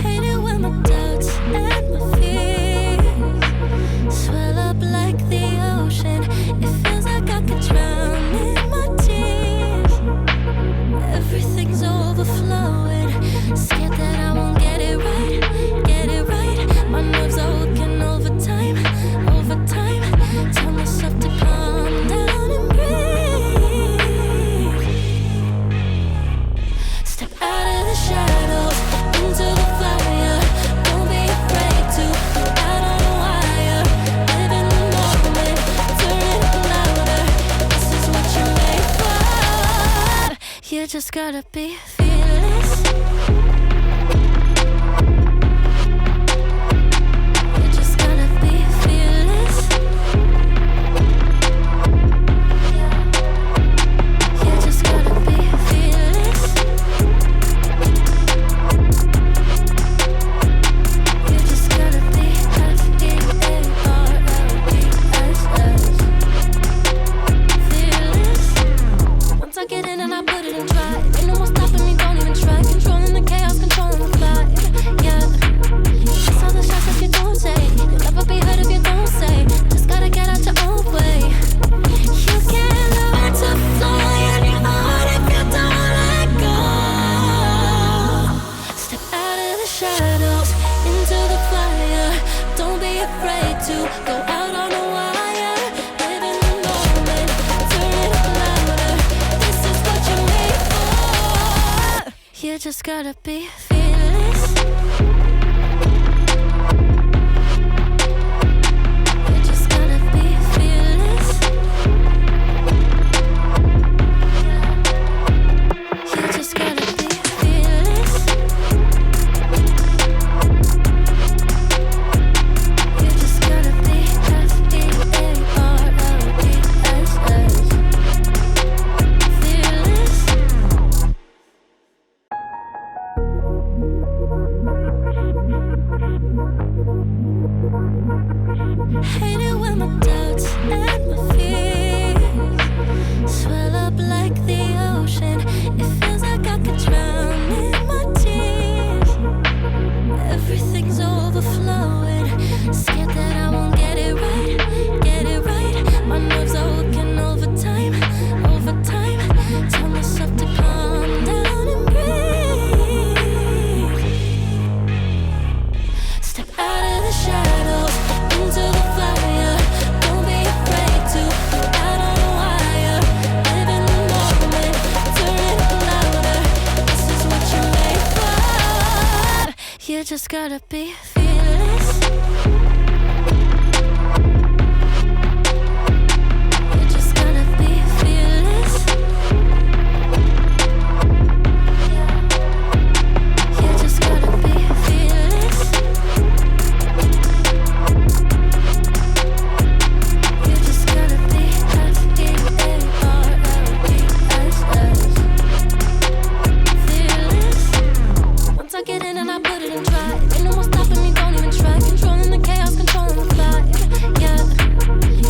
Hate it when my doubts and my fears swell up like the ocean. It feels like I could drown in my tears. Everything's overflowing. Scared that I won't get it right, get it right. My nerves are working overtime, overtime. Tell myself to calm down and breathe. Step out of the shadows into the fire. Don't be afraid to go out on a wire. Live in the moment, turn it up louder. This is what you're made for. You just gotta be fearless. You just gotta be fearless. You just gotta be fearless. You just gotta be fearless. Once I get in and I put it in drive, ain't no more stopping me, don't even try. Controlling the chaos, controlling the vibe, yeah. That's all the shots if you don't say. You'll never be heard if you don't say. Just gotta get out your own way. You can't learn to fly on your own if you don't let go. Step out of the shadows into the fire. Don't be afraid to go out on a wire. Live in the moment, turn it up louder. This is what you're made for. You just gotta be fearless. You just gotta be fearless. You just gotta be fearless. You just gotta be fearless. Hate it when my doubts and my fears swell up like the ocean. It feels like I could drown in my tears. Everything's overflowing. Scared that I won't get it right, get it right. My nerves are working overtime, overtime. Tell myself to calm down and breathe. Step out of the shadows into the fire. Don't be afraid to go out on a wire. Live in the moment, turn it up louder. This is what you're made for. You just gotta be fearless. You just gotta be fearless. You just gotta be fearless. You just gotta be fearless. Once I get in and I put it in drive, ain't no more stopping me, don't even try. Controlling the chaos, controlling the vibe, yeah.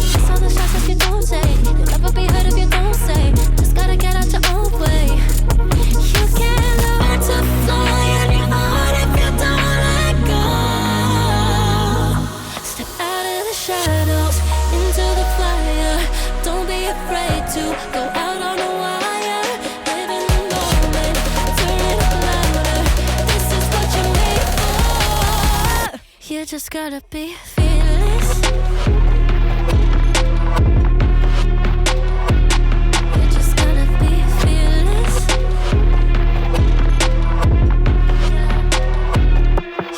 That's all the shots if you don't say. You'll never be heard if you don't say. Just gotta get out your own way. You can't learn to fly on your own if you don't let go. Step out of the shadows into the fire. Don't be afraid to go out on a wire. Live in the moment, turn it up louder. This is what you're made for. You just gotta be fearless. You just gotta be fearless.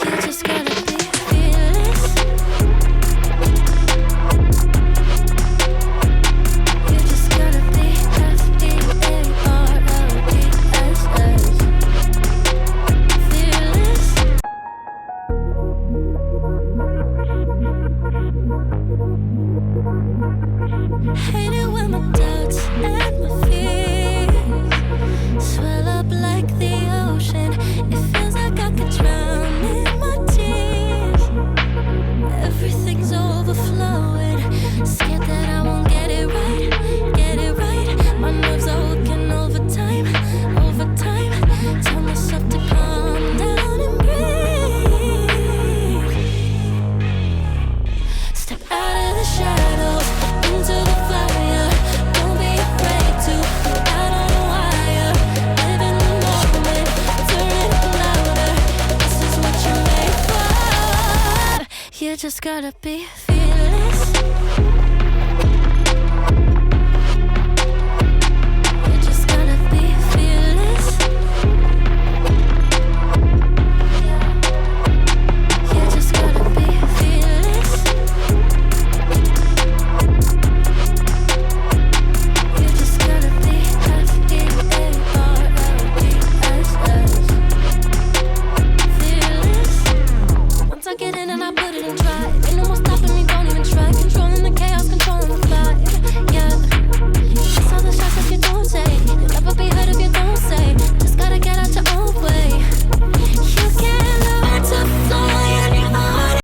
You just gotta be fearless. You just gotta be fearless. gotta be